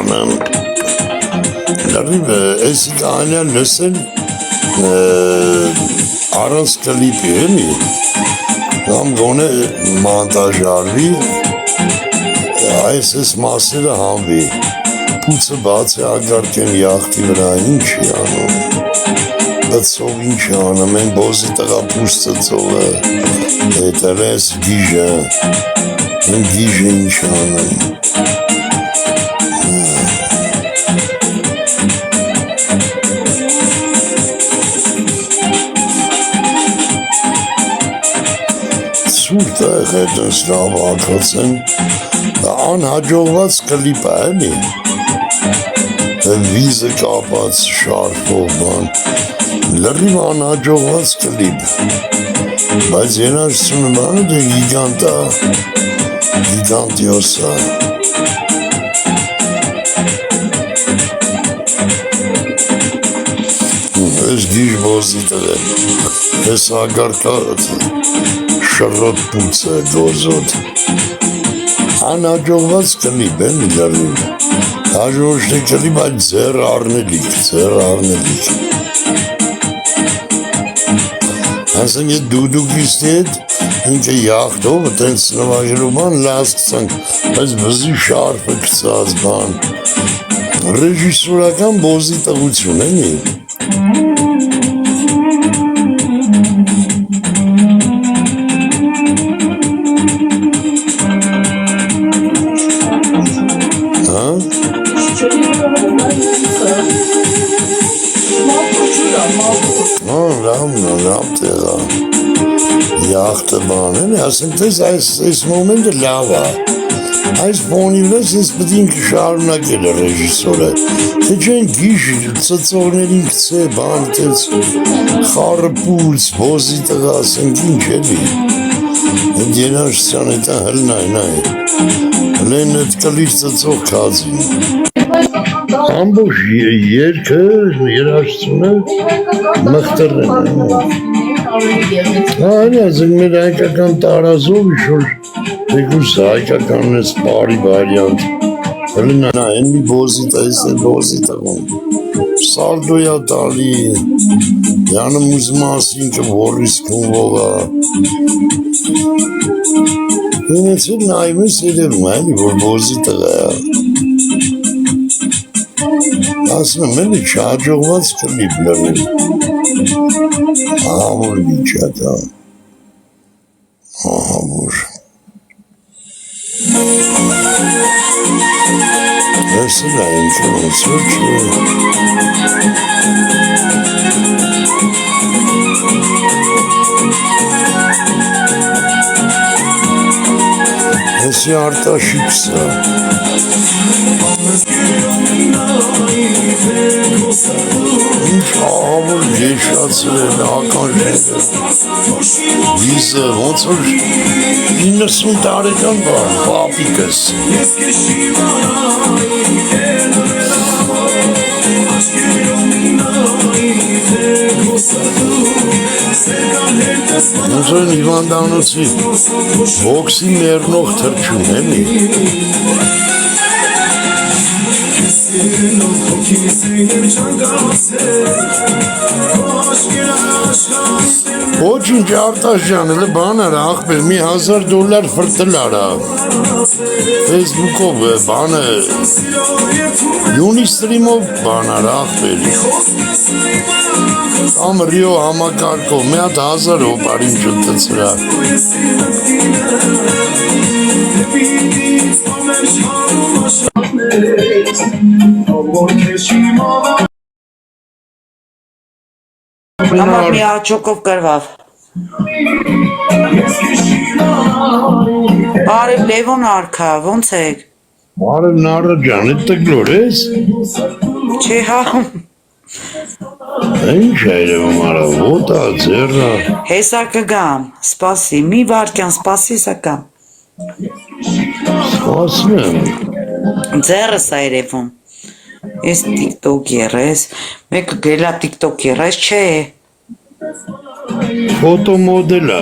բանը լրիվ էսի կանյան լսել առանց կլիպի էլի կամ գոնե մանտաժարվի այս մասերը հանվի պուցը բաց է ագարկ են յախտի վրա ինչ է անում բծով ինչ է անում են բոզի տղա պուս ծծողը հետր ես գիժը են գիժը ինչ է անում սուրտ է հետըս լավ ակոց են անհաջողված կլիպ է էլի վիզը կապած շարֆով բան լրիվ անհաջողված կլիպ բայց երաժշտությունը բանը դե գիգանտա գիգանտիոս է ես գիժ բոզի տղել ես ագարկա շռոտ պուց է գոզոտ անհաջողված կլիպ են լրիվ հաջողոշ կլիպ այդ ձեր առնելիք ասենք ետ դուդուկիստի հետ ինքը յախտով տենց նվաժերով բան լասկցանք բայց բզի շարպը կծած բան ռեժիսորական բոզի տղություն էնի լավ տեղա յախտը բան էլի ասենք տես այս մոմենտը լավ է այս բոնի վրաս ես պետք ինքը շարունակել է ռեժիսորը թե չեն գիժ ծծողներին կցե բան տես խառը պուլս բոզի տղա ասենք ինչ էլի այդ երաժշտության հետա հլնայ հլեն էտ կլիր ծծող կազին ամբողջ երկը երաժշտությունը մխտռն են ասենք մեր հայկական տարազով իշոր թեկուս հայկականն ես պարի վարյանտ հլնա են մի բոզի տայսն բոզի տղում սալդոյա տալի յանը մուզմասինքը որիս կունվողա հինեցել նայում ես երևում էլի որ բոզի տղա ասում եմ էլի չհաջողված կլիպ լրիվ ահավոր վիճատ ահավոր Այսն է ինքը ոնց որ չէ Այսի արտաշիքսը Ինչ ահավոր գեշացել են ականջները Վիզը ոնց որ 90 տարեկան բան պապիկս Ոնց որ հիվանդանոցի բոքսի մեռնող թռչուն էլի Ոչինչ Արտաշյան, էլը բան արա, աղբեր, մի $1000 ֆրտել արա Facebook-ով բանը, Unistream-ով բան արա, աղբեր Կամ Rio համակարգով, մի հատ 1000 հոպարին չտծրա Համար մի աչոկով կրվավ Բարև Լևոն արքա, ոնց եք Բարև նարը ջան, էդ տգլոր ես Չի հա Ինչ այրևում արա, ոտա, ձեռա Հեսա կգամ, սպասի, մի վարկյան սպասի հեսա կամ Սպասում եմ Ձեռս այրևում Ես տիկտոկ երես, մեկը գելա տիկտոկ երես չէ Ֆոտոմոդելա